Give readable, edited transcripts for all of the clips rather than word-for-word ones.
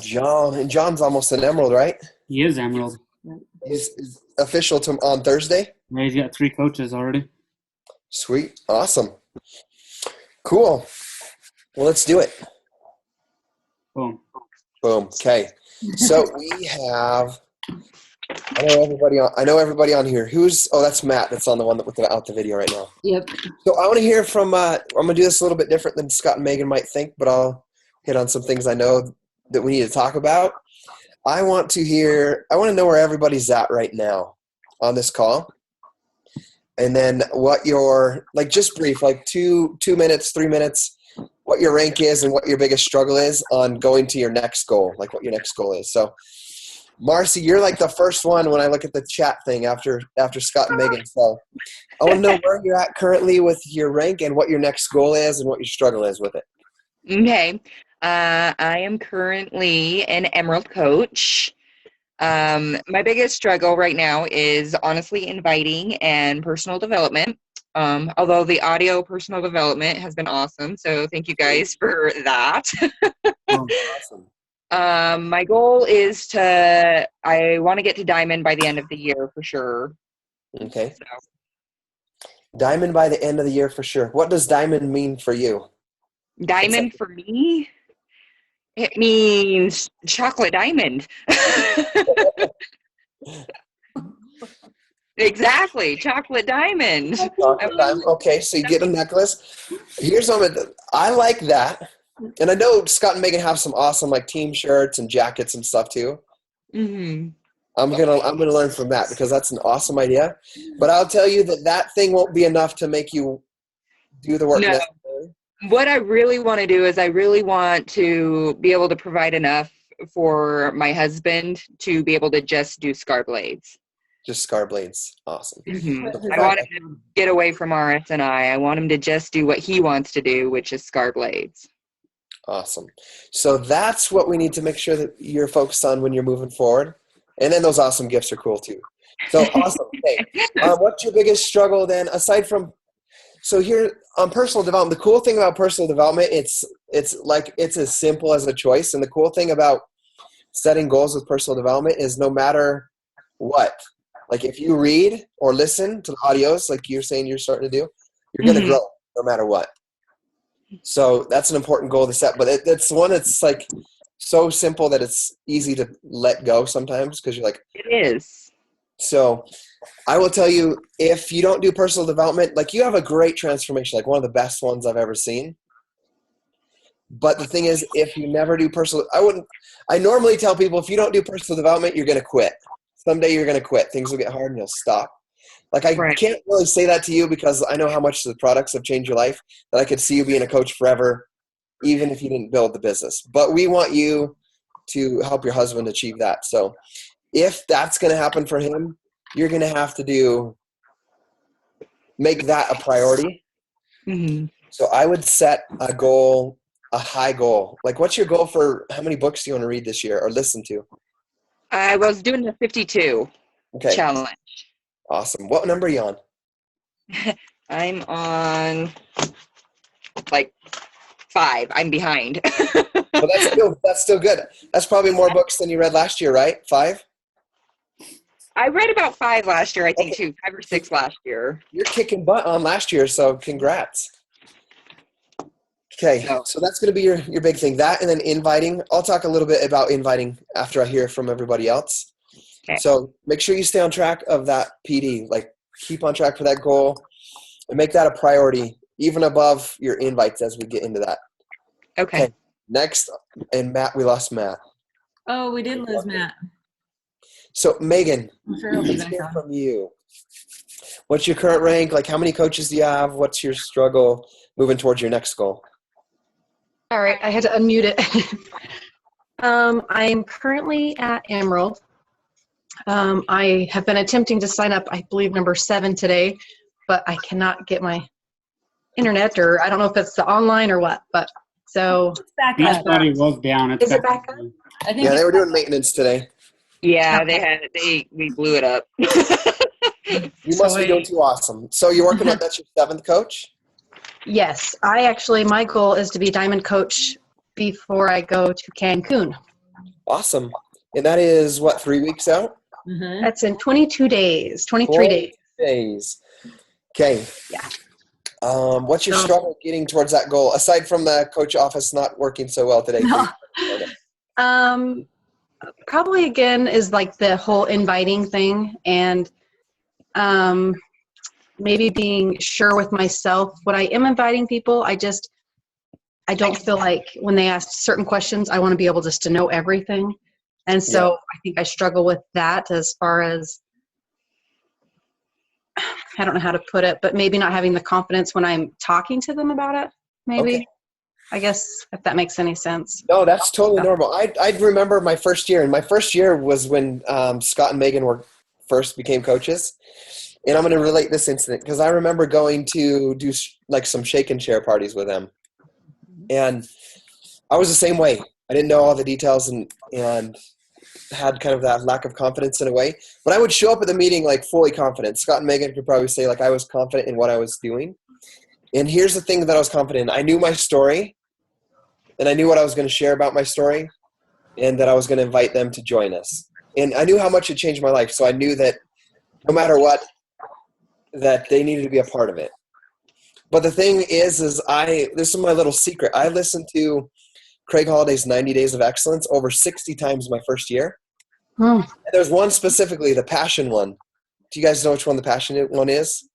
John. And John's almost an emerald, right? He is Emerald. He's official on Thursday? Yeah, he's got 3 coaches already. Sweet. Awesome. Cool. Well, let's do it. Boom. Boom. Okay. So we have, I know everybody on here. That's Matt. That's on the one without the video right now. Yep. So I want to hear from, I'm going to do this a little bit different than Scott and Megan might think, but I'll hit on some things I know that we need to talk about. I want to know where everybody's at right now on this call. And then what your, like just brief, like 2 minutes, 3 minutes, what your rank is and what your biggest struggle is on going to your next goal, like what your next goal is. So Marcy, you're like the first one when I look at the chat thing after Scott and Megan. So I want to know where you're at currently with your rank and what your next goal is and what your struggle is with it. Okay. I am currently an Emerald coach. My biggest struggle right now is honestly inviting and personal development. Although the audio personal development has been awesome. So thank you guys for that. Awesome. My goal is I want to get to Diamond by the end of the year for sure. Okay. So. Diamond by the end of the year for sure. What does Diamond mean for you? Diamond for me? It means chocolate diamond. Exactly, chocolate diamond. Chocolate diamond. Okay, so you get a necklace. Here's something. I like that. And I know Scott and Megan have some awesome like team shirts and jackets and stuff too. Mm-hmm. I'm gonna learn from that because that's an awesome idea. But I'll tell you that thing won't be enough to make you do the work. No. What I really want to do is I really want to be able to provide enough for my husband to be able to just do scar blades. Just scar blades. Awesome. Mm-hmm. I want him to get away from RS&I. I want him to just do what he wants to do, which is scar blades. Awesome. So that's what we need to make sure that you're focused on when you're moving forward. And then those awesome gifts are cool too. So awesome. Okay. What's your biggest struggle then, aside from, so here on personal development, the cool thing about personal development, it's as simple as a choice. And the cool thing about setting goals with personal development is no matter what, like if you read or listen to the audios, like you're saying you're starting to do, you're going to grow no matter what. So that's an important goal to set, but it's one that's like so simple that it's easy to let go sometimes because you're like, it is. So I will tell you, if you don't do personal development, like you have a great transformation, like one of the best ones I've ever seen. But the thing is, if you never do I normally tell people if you don't do personal development, you're going to quit. Someday you're going to quit. Things will get hard and you'll stop. Like I can't really say that to you because I know how much the products have changed your life, that I could see you being a coach forever, even if you didn't build the business. But we want you to help your husband achieve that. So if that's going to happen for him, you're going to have to make that a priority. Mm-hmm. So I would set a goal, a high goal. Like what's your goal for how many books do you want to read this year or listen to? I was doing the 52 challenge. Awesome. What number are you on? I'm on like 5. I'm behind. Well, that's still good. That's probably more books than you read last year, right? 5? I read about 5 last year, I think, too. 5 or 6 last year. You're kicking butt on last year, so congrats. Okay, so that's going to be your big thing. That and then inviting. I'll talk a little bit about inviting after I hear from everybody else. Okay. So make sure you stay on track of that PD. Like keep on track for that goal and make that a priority, even above your invites as we get into that. Okay. Next, and Matt, we lost Matt. Oh, we did lose Matt. So Megan, let's hear from you. What's your current rank? Like how many coaches do you have? What's your struggle moving towards your next goal? All right, I had to unmute it. I'm currently at Emerald. I have been attempting to sign up, I believe, number 7 today, but I cannot get my internet, or I don't know if it's the online or what, but so. It's back up. I thought it was down. Is it back up? I think they were doing maintenance today. Yeah, we blew it up. You must be doing too awesome. So you're working on that's your 7th coach? Yes, my goal is to be Diamond coach before I go to Cancun. Awesome. And that is what, 3 weeks out? Mhm. That's in 22 days, 23 days. 20 days. Okay. Yeah. What's your So- struggle getting towards that goal, aside from the coach office not working so well today? No. Probably again is like the whole inviting thing, and maybe being sure with myself when I am inviting people. I don't feel like when they ask certain questions, I want to be able just to know everything. And so I think I struggle with that as far as, I don't know how to put it, but maybe not having the confidence when I'm talking to them about it, maybe. Okay. I guess if that makes any sense. No, that's totally normal. I remember my first year, and my first year was when Scott and Megan first became coaches. And I'm going to relate this incident because I remember going to do like some shake and share parties with them. And I was the same way. I didn't know all the details and had kind of that lack of confidence in a way. But I would show up at the meeting like fully confident. Scott and Megan could probably say like I was confident in what I was doing. And here's the thing that I was confident in. I knew my story, and I knew what I was going to share about my story, and that I was going to invite them to join us. And I knew how much it changed my life. So I knew that no matter what, that they needed to be a part of it. But the thing is this is my little secret. I listened to Craig Holliday's 90 Days of Excellence over 60 times my first year. And there's one specifically, the passion one. Do you guys know which one the passionate one is?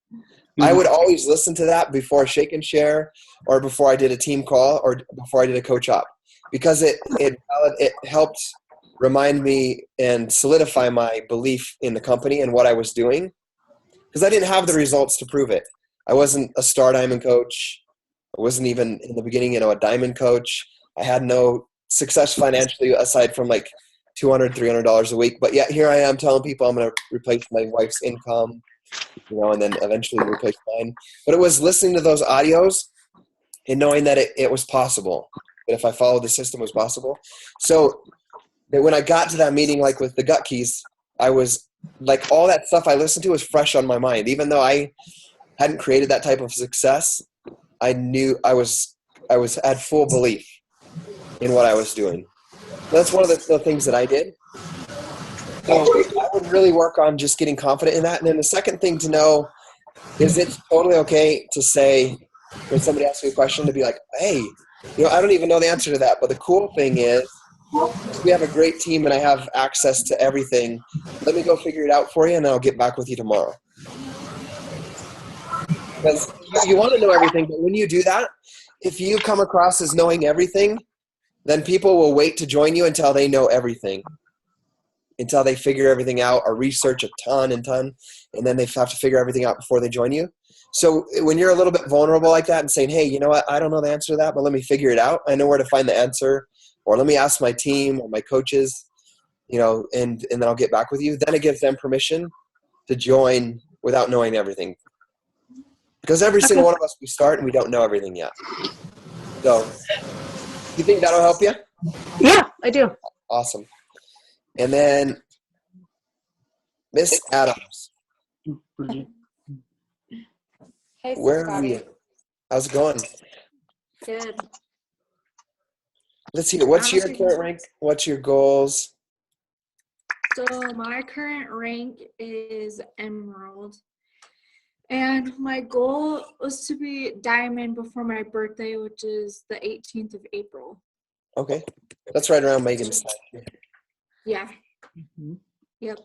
I would always listen to that before Shake and Share, or before I did a team call, or before I did a coach up, because it helped remind me and solidify my belief in the company and what I was doing, because I didn't have the results to prove it. I wasn't a star diamond coach. I wasn't even in the beginning, a diamond coach. I had no success financially aside from like $200, $300 a week. But yet here I am telling people I'm going to replace my wife's income, and then eventually replace mine. But it was listening to those audios and knowing that it was possible. That if I followed the system, it was possible. So that when I got to that meeting, like with the gut keys, I was like, all that stuff I listened to was fresh on my mind. Even though I hadn't created that type of success, I knew I had full belief in what I was doing. That's one of the things that I did. So I would really work on just getting confident in that. And then the second thing to know is it's totally okay to say, when somebody asks me a question, to be like, hey, I don't even know the answer to that. But the cool thing is we have a great team and I have access to everything. Let me go figure it out for you, and then I'll get back with you tomorrow. Because you want to know everything, but when you do that, if you come across as knowing everything, then people will wait to join you until they know everything, until they figure everything out or research a ton, and then they have to figure everything out before they join you. So when you're a little bit vulnerable like that and saying, hey, you know what, I don't know the answer to that, but let me figure it out. I know where to find the answer, or let me ask my team or my coaches, and then I'll get back with you. Then it gives them permission to join without knowing everything. Because every single one of us, we start and we don't know everything yet. So you think that'll help you? Yeah, I do. Awesome. And then Miss Adams. Hey, Where are Scotty. you? How's it going? Good. Let's see. What's your current rank? What's your goals? So my current rank is Emerald. And my goal was to be Diamond before my birthday, which is the 18th of April. Okay. That's right around Megan's time. Yeah. Yep.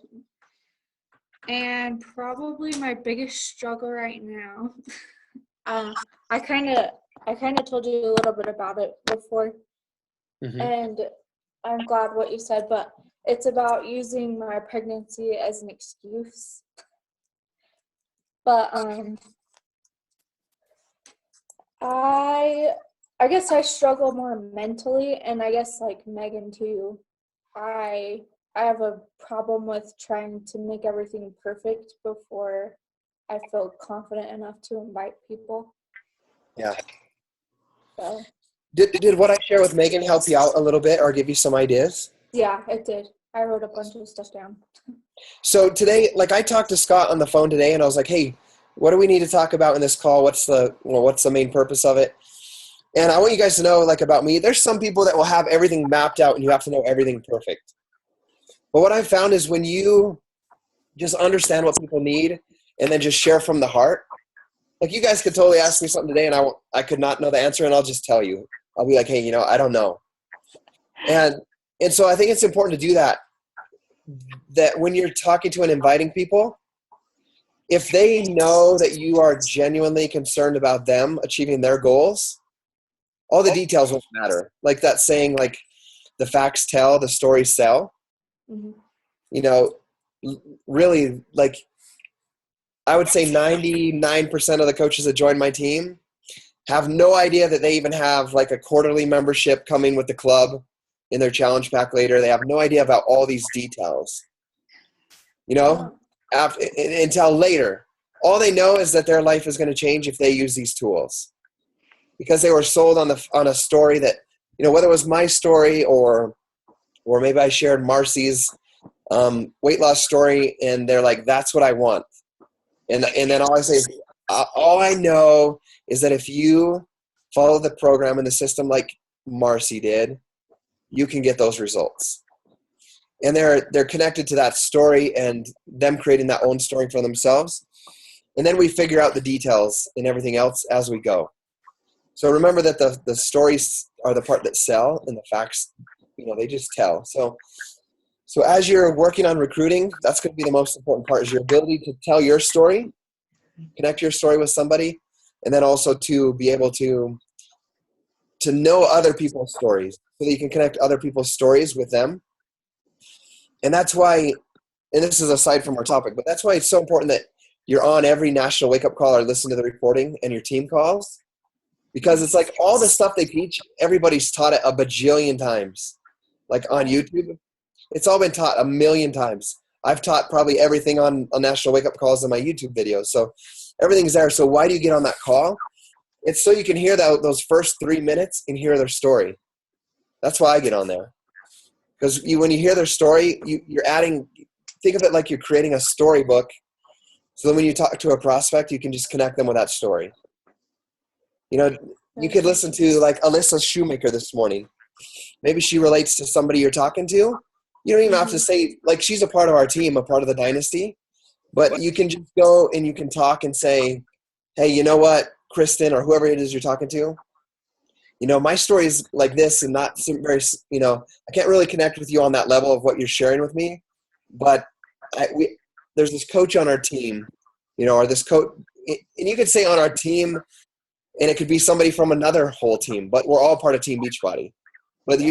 And probably my biggest struggle right now, I kind of told you a little bit about it before, and I'm glad what you said, but it's about using my pregnancy as an excuse. But I guess I struggle more mentally, and I guess like Megan too. I have a problem with trying to make everything perfect before I feel confident enough to invite people. Yeah. So Did what I share with Megan help you out a little bit or give you some ideas? yeah, it did. I wrote a bunch of stuff down. So today, like I talked to Scott on the phone today, and I was like, hey, what do we need to talk about in this call? What's the main purpose of it? And I want you guys to know, like about me, there's some people that will have everything mapped out and you have to know everything perfect. But what I've found is when you just understand what people need and then just share from the heart, like you guys could totally ask me something today and I could not know the answer and I'll just tell you. I'll be like, hey, I don't know. And so I think it's important to do that when you're talking to and inviting people, if they know that you are genuinely concerned about them achieving their goals, all the details won't matter. Like that saying, like the facts tell, the stories sell. Really, like I would say 99% of the coaches that join my team have no idea that they even have like a quarterly membership coming with the club in their challenge pack later. They have no idea about all these details, until later. All they know is that their life is going to change if they use these tools because they were sold on a story that, whether it was my story or maybe I shared Marcy's weight loss story and they're like, that's what I want. And then all I say is, all I know is that if you follow the program and the system like Marcy did, you can get those results. And they're connected to that story and them creating that own story for themselves. And then we figure out the details and everything else as we go. So remember that the stories are the part that sell and the facts, they just tell. So as you're working on recruiting, that's going to be the most important part, is your ability to tell your story, connect your story with somebody, and then also to be able to know other people's stories so that you can connect other people's stories with them. And that's why, and this is aside from our topic, but that's why it's so important that you're on every national wake-up call or listen to the recording and your team calls, because it's like all the stuff they teach, everybody's taught it a bajillion times. Like on YouTube, it's all been taught a million times. I've taught probably everything on national wake-up calls in my YouTube videos. So everything's there. So why do you get on that call? It's so you can hear those first 3 minutes and hear their story. That's why I get on there. Because when you hear their story, you're adding, think of it like you're creating a storybook. So then when you talk to a prospect, you can just connect them with that story. You could listen to like Alyssa Shoemaker this morning. Maybe she relates to somebody you're talking to. You don't even have to say, like, she's a part of our team, a part of the dynasty. But you can just go and you can talk and say, hey, you know what, Kristen, or whoever it is you're talking to, my story is like this and not very, I can't really connect with you on that level of what you're sharing with me. But there's this coach on our team, or this coach, and you could say on our team, and it could be somebody from another whole team, but we're all part of Team Beachbody. Whether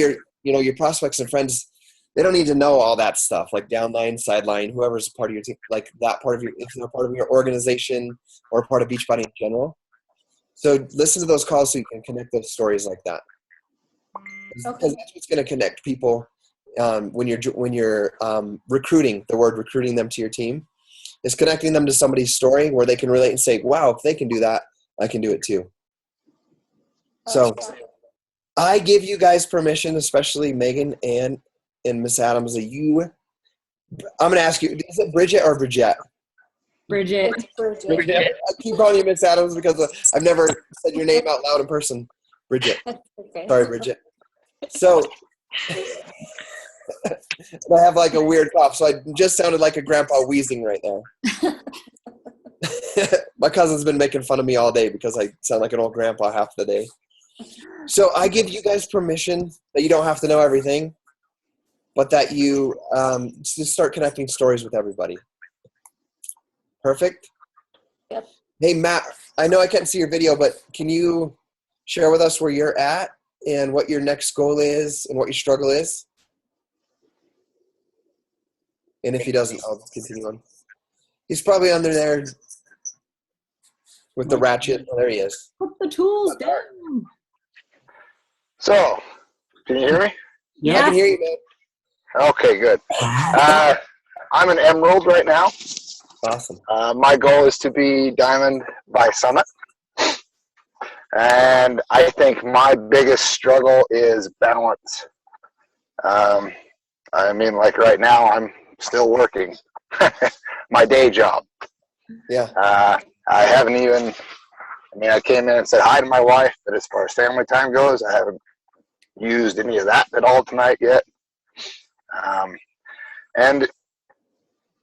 your prospects and friends, they don't need to know all that stuff, like downline, sideline, whoever's part of your team, like that part of if they're part of your organization or part of Beachbody in general. So listen to those calls so you can connect those stories like that. Because that's what's going to connect people when you're recruiting. The word recruiting them to your team is connecting them to somebody's story where they can relate and say, wow, if they can do that, I can do it too. So I give you guys permission, especially Megan and Miss Adams, I'm going to ask you, is it Bridget or Bridget? Bridget. Bridget. I keep calling you Miss Adams because I've never said your name out loud in person. Bridget. Okay. Sorry, Bridget. So I have like a weird cough, so I just sounded like a grandpa wheezing right there. My cousin's been making fun of me all day because I sound like an old grandpa half the day. So I give you guys permission that you don't have to know everything, but that you just start connecting stories with everybody. Perfect? Yep. Hey, Matt, I know I can't see your video, but can you share with us where you're at and what your next goal is and what your struggle is? And if he doesn't, I'll continue on. He's probably under there with the ratchet. Oh, there he is. Put the tools down. So, can you hear me? I Yeah. can hear you, man. Okay, good. I'm an Emerald right now. Awesome. My goal is to be Diamond by Summit. And I think my biggest struggle is balance. I mean, like right now, I'm still working my day job. Yeah. I haven't even I mean, I came in and said hi to my wife, but as far as family time goes, I haven't used any of that at all tonight yet. And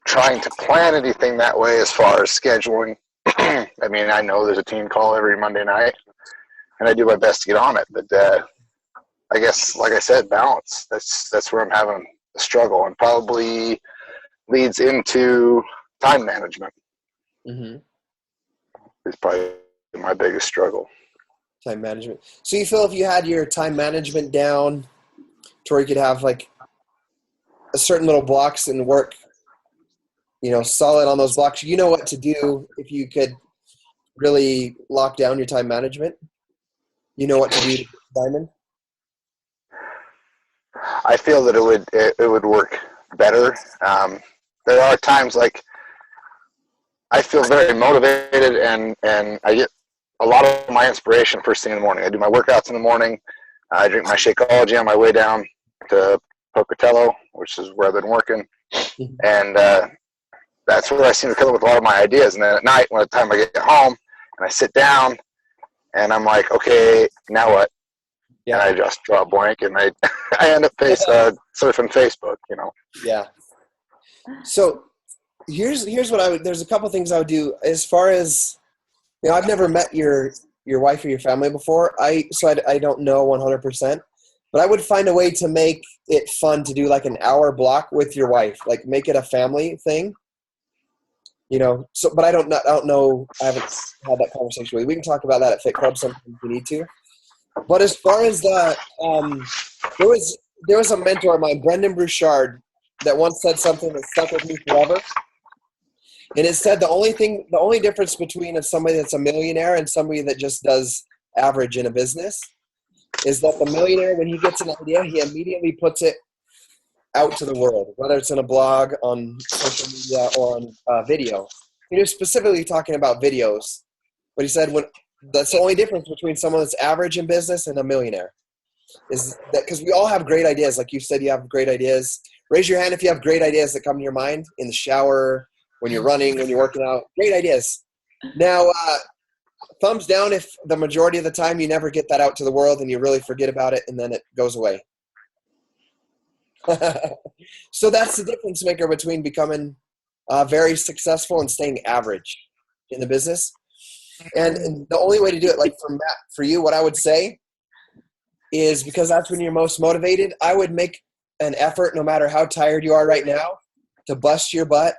trying to plan anything that way as far as scheduling. I mean, I know there's a team call every Monday night, and I do my best to get on it. But I guess, like I said, balance. That's where I'm having a struggle, and probably leads into time management. Mm-hmm. Is probably my biggest struggle. Time management. So you feel if you had your time management down to where you could have like a certain little blocks and work, solid on those blocks, you know what to do if you could really lock down your time management? You know what to do, Diamond? I feel that it would work better. There are times like I feel very motivated and I get a lot of my inspiration first thing in the morning. I do my workouts in the morning. I drink my Shakeology on my way down to Pocatello, which is where I've been working. And that's where I seem to come up with a lot of my ideas. And then at night, when the time I get home and I sit down and I'm like, okay, now what? Yeah. And I just draw a blank and I end up surfing Facebook, Yeah. So here's what there's a couple things I would do as far as, I've never met your wife or your family before. So I don't know 100%, but I would find a way to make it fun to do like an hour block with your wife, like make it a family thing, but I don't know. I haven't had that conversation with you. We can talk about that at Fit Club sometime if we need to. But as far as that, there was a mentor of mine, Brendan Bouchard, that once said something that stuck with me forever. And it said the only difference between somebody that's a millionaire and somebody that just does average in a business is that the millionaire, when he gets an idea, he immediately puts it out to the world, whether it's in a blog, on social media, or on video. He was specifically talking about videos, but he said that's the only difference between someone that's average in business and a millionaire is that because we all have great ideas. Like you said, you have great ideas. Raise your hand if you have great ideas that come to your mind in the shower, when you're running, when you're working out. Great ideas. Now, thumbs down if the majority of the time you never get that out to the world and you really forget about it and then it goes away. So that's the difference maker between becoming very successful and staying average in the business. And the only way to do it, like for you, what I would say is, because that's when you're most motivated, I would make an effort, no matter how tired you are right now, to bust your butt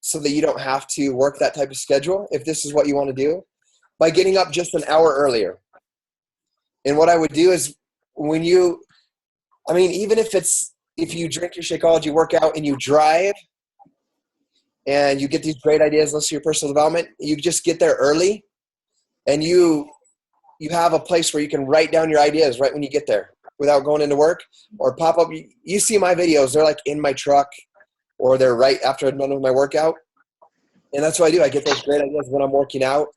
so that you don't have to work that type of schedule, if this is what you want to do, by getting up just an hour earlier. And what I would do is even if you drink your Shakeology, work out, and you drive, and you get these great ideas, listen to your personal development, you just get there early, and you have a place where you can write down your ideas right when you get there without going into work, or pop up. You see my videos, they're like in my truck, or they're right after I'm done with my workout. And that's what I do. I get those great ideas when I'm working out,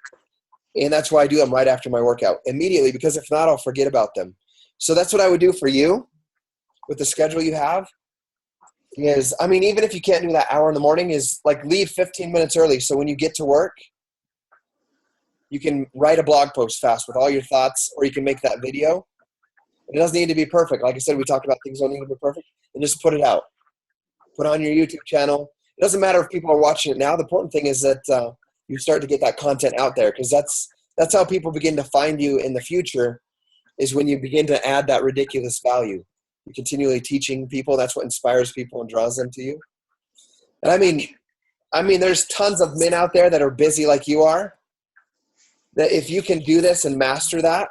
and that's why I do them right after my workout immediately, because if not, I'll forget about them. So that's what I would do for you with the schedule you have is, even if you can't do that hour in the morning, is like leave 15 minutes early. So when you get to work, you can write a blog post fast with all your thoughts, or you can make that video. It doesn't need to be perfect. Like I said, we talked about things don't need to be perfect, and just put it out. Put it on your YouTube channel. It doesn't matter if people are watching it now. The important thing is that you start to get that content out there, because that's how people begin to find you in the future, is when you begin to add that ridiculous value. You're continually teaching people. That's what inspires people and draws them to you. And there's tons of men out there that are busy like you are, that if you can do this and master that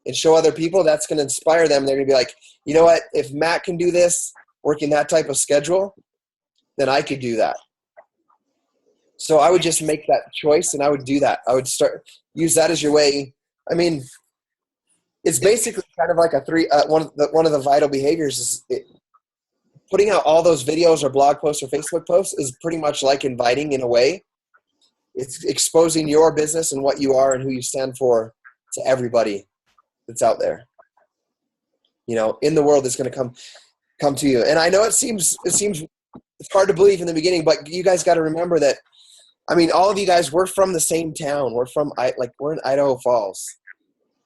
and show other people, that's going to inspire them. They're going to be like, you know what? If Matt can do this, working that type of schedule, then I could do that. So I would just make that choice, and I would do that. I would use that as your way. It's basically kind of like one of the vital behaviors is putting out all those videos or blog posts or Facebook posts is pretty much like inviting in a way. It's exposing your business and what you are and who you stand for to everybody that's out there. In the world that's going to come to you. And I know it seems it's hard to believe in the beginning, but you guys got to remember that I mean, all of you guys, we're from the same town. We're in Idaho Falls.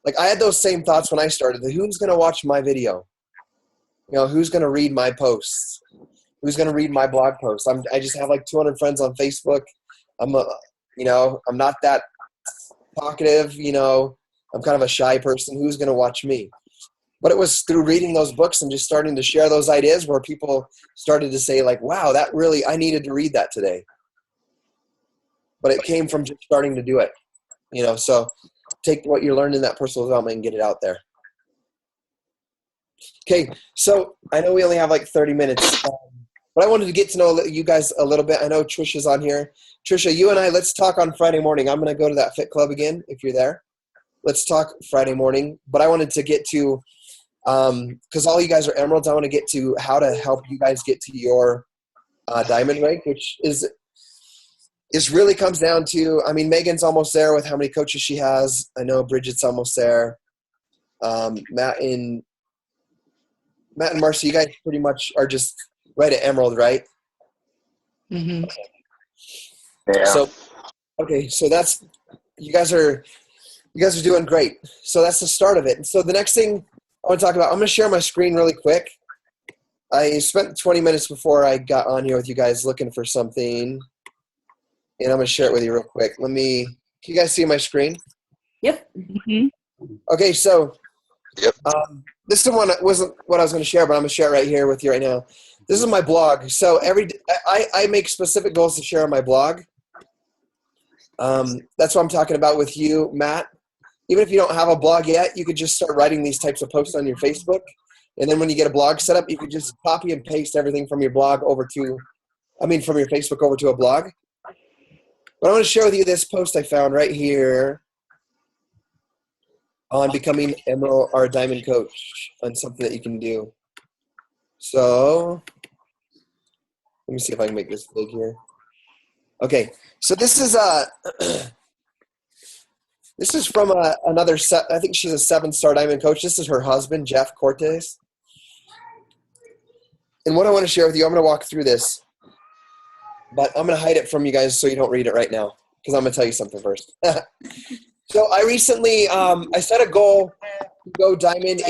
Like, I had those same thoughts when I started. Who's going to watch my video? Who's going to read my posts? Who's going to read my blog posts? I just have like 200 friends on Facebook. I'm not that talkative. I'm kind of a shy person. Who's going to watch me? But it was through reading those books and just starting to share those ideas where people started to say, like, wow, I needed to read that today. But it came from just starting to do it. So take what you learned in that personal development and get it out there. Okay, so I know we only have like 30 minutes, but I wanted to get to know you guys a little bit. I know Trisha's on here. Trisha, you and I, let's talk on Friday morning. I'm going to go to that Fit Club again if you're there. Let's talk Friday morning. But I wanted to get to, because all you guys are emeralds, I want to get to how to help you guys get to your diamond rank, which is really comes down to, I mean, Megan's almost there with how many coaches she has. I know Bridget's almost there. Matt and Marcy, you guys pretty much are just right at emerald, right? Mm-hmm. Yeah. So, okay, so that's you guys are doing great. So that's the start of it. And so the next thing I want to talk about, I'm going to share my screen really quick. I spent 20 minutes before I got on here with you guys looking for something, and I'm going to share it with you real quick. Can you guys see my screen? Yep. Mm-hmm. Okay, so Yep. this is wasn't what I was going to share, but I'm going to share it right here with you right now. This is my blog. So I make specific goals to share on my blog. That's what I'm talking about with you, Matt. Even if you don't have a blog yet, you could just start writing these types of posts on your Facebook. And then when you get a blog set up, you could just copy and paste everything from your blog from your Facebook over to a blog. But I want to share with you this post I found right here on becoming emerald or a diamond coach, on something that you can do. So let me see if I can make this big here. Okay, so this is from another set. I think she's a 7-star diamond coach. This is her husband, Jeff Cortez. And what I want to share with you, I'm going to walk through this, but I'm going to hide it from you guys so you don't read it right now, because I'm going to tell you something first. So I recently, I set a goal to go diamond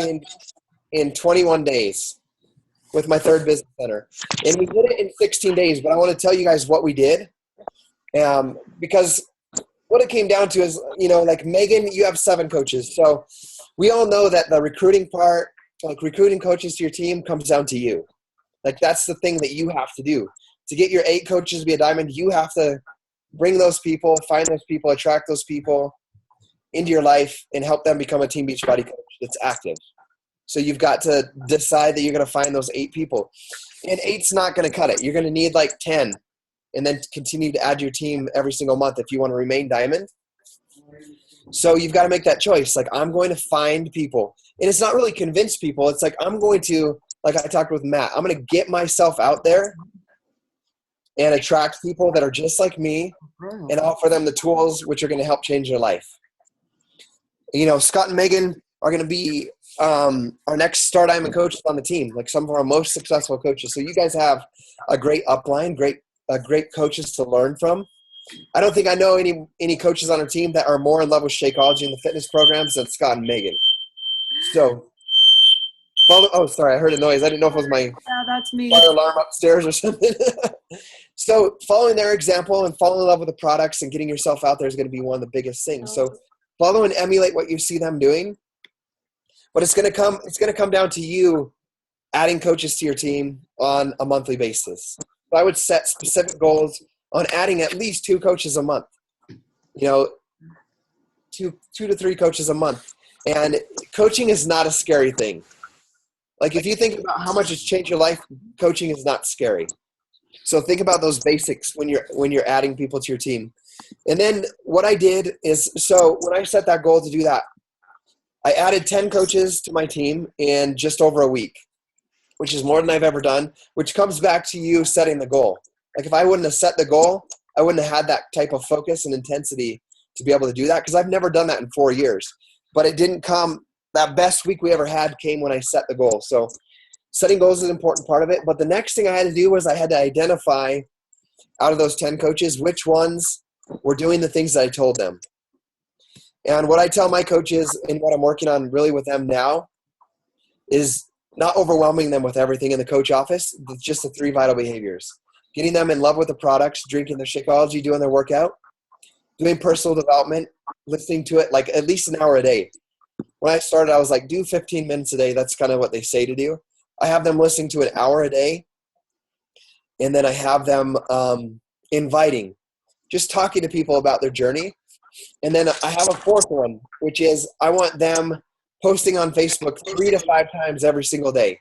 in 21 days with my 3rd business center. And we did it in 16 days, but I want to tell you guys what we did. Because what it came down to is, like Megan, you have 7 coaches. So we all know that the recruiting part, like recruiting coaches to your team, comes down to you. Like, that's the thing that you have to do. To get your 8 coaches to be a diamond, you have to bring those people, find those people, attract those people into your life and help them become a Team Beachbody coach that's active. So you've got to decide that you're going to find those 8 people. And 8's not going to cut it. You're going to need like 10, and then continue to add your team every single month if you want to remain diamond. So you've got to make that choice. Like, I'm going to find people. And it's not really convince people. It's like, I'm going to, like I talked with Matt, I'm going to get myself out there and attract people that are just like me and offer them the tools which are going to help change their life. Scott and Megan are going to be our next Star Diamond coaches on the team, like some of our most successful coaches. So you guys have a great upline, great coaches to learn from. I don't think I know any coaches on our team that are more in love with Shakeology and the fitness programs than Scott and Megan. So oh, sorry, I heard a noise. I didn't know if it was my Yeah, that's me. fire alarm upstairs or something. So following their example and falling in love with the products and getting yourself out there is going to be one of the biggest things. So follow and emulate what you see them doing. But it's going to come down to you adding coaches to your team on a monthly basis. So I would set specific goals on adding at least 2 coaches a month. 2 to 3 coaches a month. And coaching is not a scary thing. Like, if you think about how much it's changed your life, coaching is not scary. So think about those basics when you're adding people to your team. And then what I did is, so when I set that goal to do that, I added 10 coaches to my team in just over a week, which is more than I've ever done, which comes back to you setting the goal. Like, if I wouldn't have set the goal, I wouldn't have had that type of focus and intensity to be able to do that, because I've never done that in 4 years. But it didn't come – that best week we ever had came when I set the goal. So setting goals is an important part of it. But the next thing I had to do was I had to identify out of those 10 coaches, which ones were doing the things that I told them. And what I tell my coaches and what I'm working on really with them now is not overwhelming them with everything in the coach office, just the 3 vital behaviors. Getting them in love with the products, drinking their Shakeology, doing their workout, doing personal development, listening to it like at least an hour a day. When I started, I was like, do 15 minutes a day. That's kind of what they say to do. I have them listening to an hour a day. And then I have them inviting, just talking to people about their journey. And then I have a 4th one, which is I want them posting on Facebook 3 to 5 times every single day.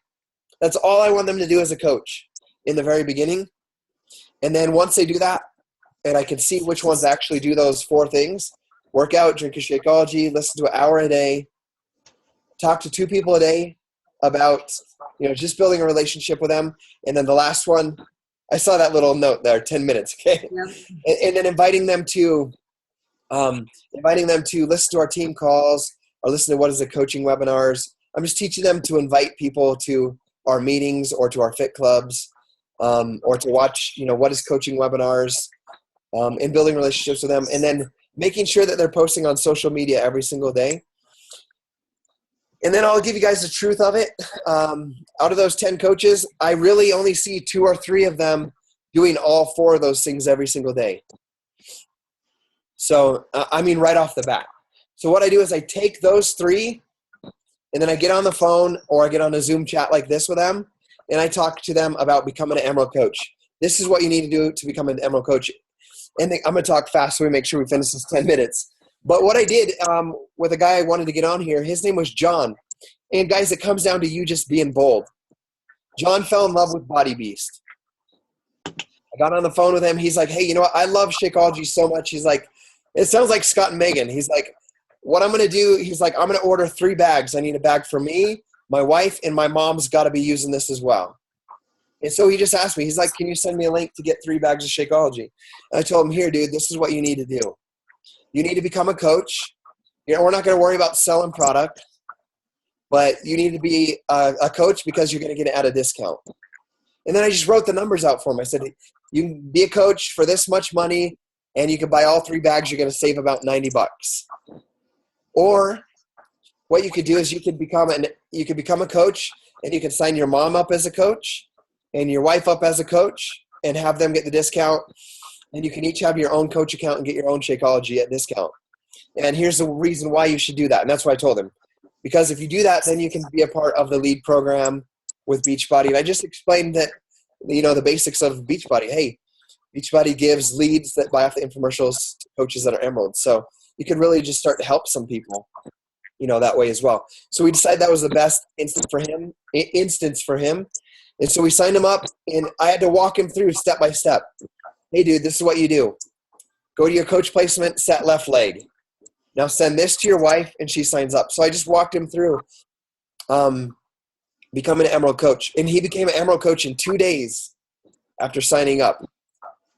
That's all I want them to do as a coach in the very beginning. And then once they do that, and I can see which ones actually do those 4 things, work out, drink a Shakeology, listen to an hour a day, talk to 2 people a day about, just building a relationship with them. And then the last one, I saw that little note there, 10 minutes, okay? Yep. And then inviting them to listen to our team calls or listen to what is the coaching webinars. I'm just teaching them to invite people to our meetings or to our fit clubs, or to watch, what is coaching webinars, and building relationships with them. And then making sure that they're posting on social media every single day. And then I'll give you guys the truth of it. Out of those 10 coaches, I really only see 2 or 3 of them doing all 4 of those things every single day. So, right off the bat. So what I do is I take those 3, and then I get on the phone or I get on a Zoom chat like this with them, and I talk to them about becoming an Emerald coach. This is what you need to do to become an Emerald coach. And I'm going to talk fast so we make sure we finish this 10 minutes. But what I did with a guy I wanted to get on here, his name was John. And guys, it comes down to you just being bold. John fell in love with Body Beast. I got on the phone with him. He's like, hey, you know what? I love Shakeology so much. He's like, it sounds like Scott and Megan. He's like, what I'm going to do, he's like, I'm going to order 3 bags. I need a bag for me, my wife, and my mom's got to be using this as well. And so he just asked me, he's like, can you send me a link to get 3 bags of Shakeology? And I told him, here, dude, this is what you need to do. You need to become a coach. We're not going to worry about selling product, but you need to be a coach because you're going to get it at a discount. And then I just wrote the numbers out for him. I said, you can be a coach for this much money, and you can buy all 3 bags. You're going to save about $90. Or what you could do is you could become a coach, and you can sign your mom up as a coach and your wife up as a coach and have them get the discount. And you can each have your own coach account and get your own Shakeology at discount. And here's the reason why you should do that. And that's what I told him. Because if you do that, then you can be a part of the lead program with Beachbody. And I just explained that, the basics of Beachbody. Hey, Beachbody gives leads that buy off the infomercials to coaches that are Emeralds. So you could really just start to help some people, that way as well. So we decided that was the best instance for him. And so we signed him up, and I had to walk him through step by step. Hey, dude, this is what you do. Go to your coach placement, set left leg. Now send this to your wife, and she signs up. So I just walked him through becoming an Emerald coach. And he became an Emerald coach in 2 days after signing up,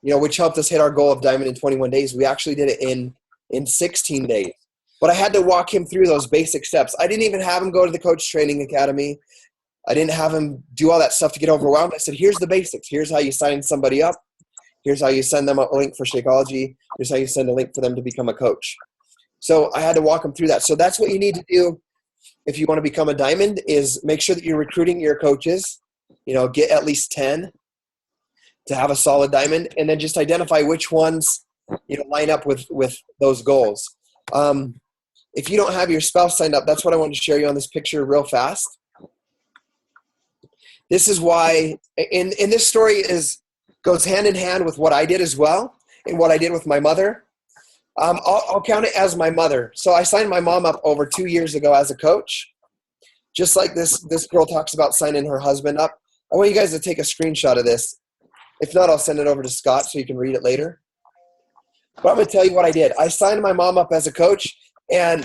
which helped us hit our goal of Diamond in 21 days. We actually did it in 16 days. But I had to walk him through those basic steps. I didn't even have him go to the coach training academy. I didn't have him do all that stuff to get overwhelmed. I said, here's the basics. Here's how you sign somebody up. Here's how you send them a link for Shakeology. Here's how you send a link for them to become a coach. So I had to walk them through that. So that's what you need to do if you want to become a diamond, is make sure that you're recruiting your coaches, get at least 10 to have a solid diamond, and then just identify which ones, line up with those goals. If you don't have your spouse signed up, that's what I wanted to share you on this picture real fast. This is why, and this story goes hand in hand with what I did as well and what I did with my mother. I'll count it as my mother. So I signed my mom up over 2 years ago as a coach, just like this girl talks about signing her husband up. I want you guys to take a screenshot of this. If not, I'll send it over to Scott so you can read it later. But I'm going to tell you what I did. I signed my mom up as a coach, and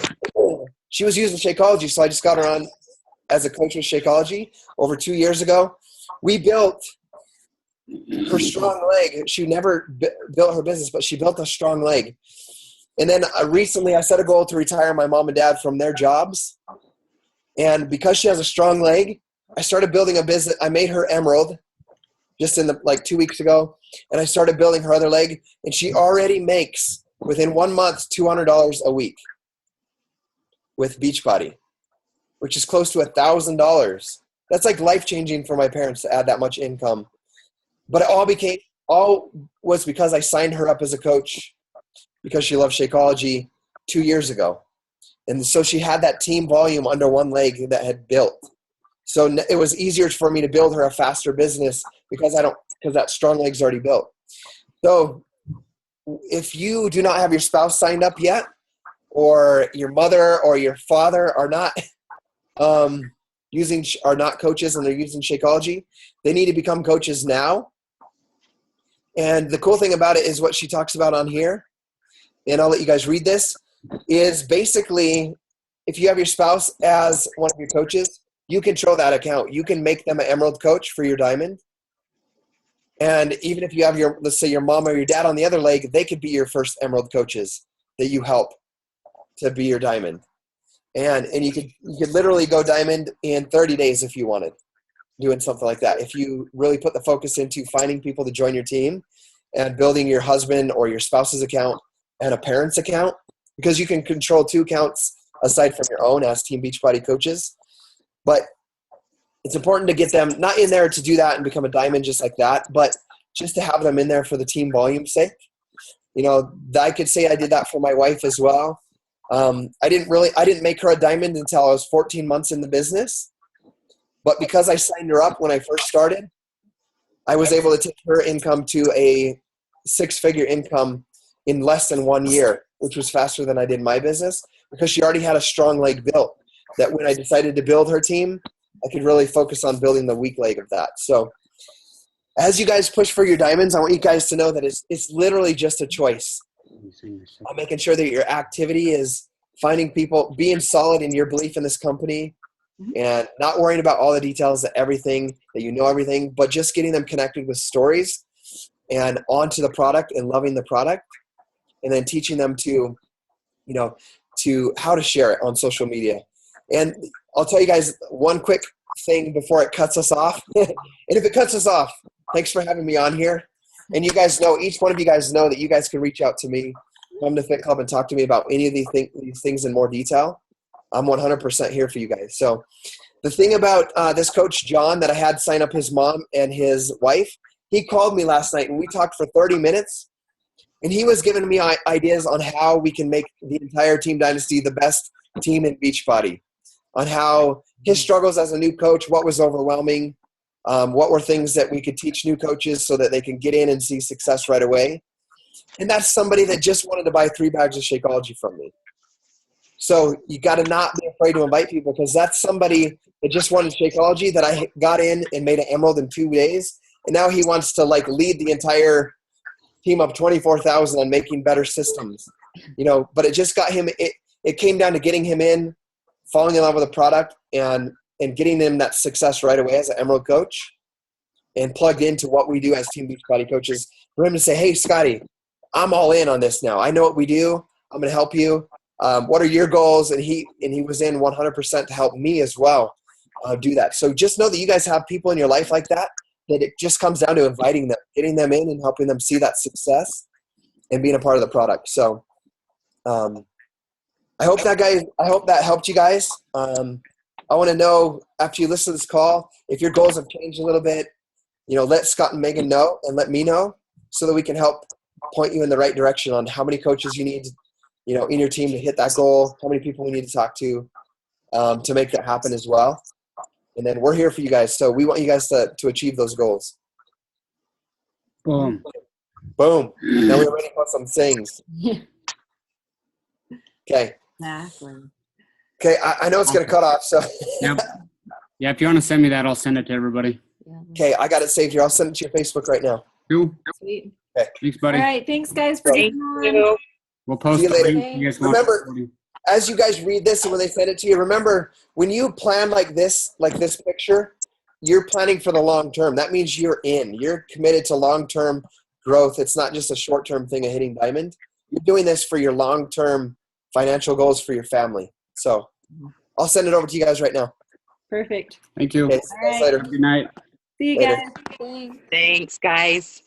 she was using Shakeology, so I just got her on as a coach with Shakeology over 2 years ago. We built her strong leg. She never built her business, but she built a strong leg. And then recently I set a goal to retire my mom and dad from their jobs. And because she has a strong leg, I started building a business. I made her Emerald. just in the like 2 weeks ago, and I started building her other leg, and she already makes within 1 month $200 a week with Beachbody, which is close to $1,000. That's like life-changing for my parents to add that much income. But it all was because I signed her up as a coach because she loves Shakeology 2 years ago. And so she had that team volume under one leg that had built. So it was easier for me to build her a faster business because that strong leg's already built. So if you do not have your spouse signed up yet, or your mother or your father are not are not coaches and they're using Shakeology, they need to become coaches now. And the cool thing about it is what she talks about on here, and I'll let you guys read this, is basically if you have your spouse as one of your coaches, you control that account. You can make them an Emerald coach for your Diamond. And even if you have let's say your mom or your dad on the other leg, they could be your first Emerald coaches that you help to be your Diamond. And you could literally go Diamond in 30 days if you wanted, doing something like that. If you really put the focus into finding people to join your team and building your husband or your spouse's account and a parent's account, because you can control 2 accounts aside from your own as Team Beachbody coaches. But it's important to get them not in there to do that and become a Diamond just like that, but just to have them in there for the team volume's sake. You know, I could say I did that for my wife as well. I didn't make her a Diamond until I was 14 months in the business. But because I signed her up when I first started, I was able to take her income to a 6-figure income in less than 1 year, which was faster than I did my business because she already had a strong leg built that when I decided to build her team, I could really focus on building the weak leg of that. So as you guys push for your Diamonds, I want you guys to know that it's literally just a choice. I'm making sure that your activity is finding people, being solid in your belief in this company, and not worrying about all the details of everything, that you know everything, but just getting them connected with stories and onto the product and loving the product, and then teaching them to how to share it on social media. And I'll tell you guys one quick thing before it cuts us off. And if it cuts us off, thanks for having me on here. And you guys know, each one of you guys know that you guys can reach out to me, come to Fit Club and talk to me about any of these things in more detail. I'm 100% here for you guys. So the thing about this coach, John, that I had sign up his mom and his wife, he called me last night and we talked for 30 minutes. And he was giving me ideas on how we can make the entire Team Dynasty the best team in Beachbody, on how his struggles as a new coach, what was overwhelming, what were things that we could teach new coaches so that they can get in and see success right away. And that's somebody that just wanted to buy 3 bags of Shakeology from me. So you got to not be afraid to invite people, because that's somebody that just wanted Shakeology that I got in and made an Emerald in 2 days. And now he wants to lead the entire team of 24,000 on making better systems, but it just got him, it came down to getting him in, falling in love with the product, and getting him that success right away as an Emerald coach and plugged into what we do as Team Beachbody coaches, for him to say, hey, Scottie, I'm all in on this now. I know what we do. I'm going to help you. What are your goals? And he was in 100% to help me as well do that. So just know that you guys have people in your life like that it just comes down to inviting them, getting them in and helping them see that success and being a part of the product. So I hope that helped you guys. I want to know, after you listen to this call, if your goals have changed a little bit, let Scott and Megan know and let me know so that we can help point you in the right direction on how many coaches you need, in your team to hit that goal, how many people we need to talk to make that happen as well. And then we're here for you guys. So we want you guys to achieve those goals. Boom. Boom. Now we're ready for some things. Okay. Exactly. Okay, I know it's going to cut off. So. Yep. Yeah, if you want to send me that, I'll send it to everybody. Okay, I got it saved here. I'll send it to your Facebook right now. Cool. Sweet. Okay. Thanks, buddy. All right. Thanks, guys, for Thank being on. you. We'll post See you the later. link. You guys want Remember, to- as you guys read this and when they send it to you, remember, when you plan like this picture, you're planning for the long term. That means you're in. You're committed to long-term growth. It's not just a short-term thing of hitting diamond. You're doing this for your long-term financial goals for your family. So I'll send it over to you guys right now. Perfect. Thank you. Okay, see you guys All right. later. Good night. See you Later. guys. Thanks. Thanks, guys.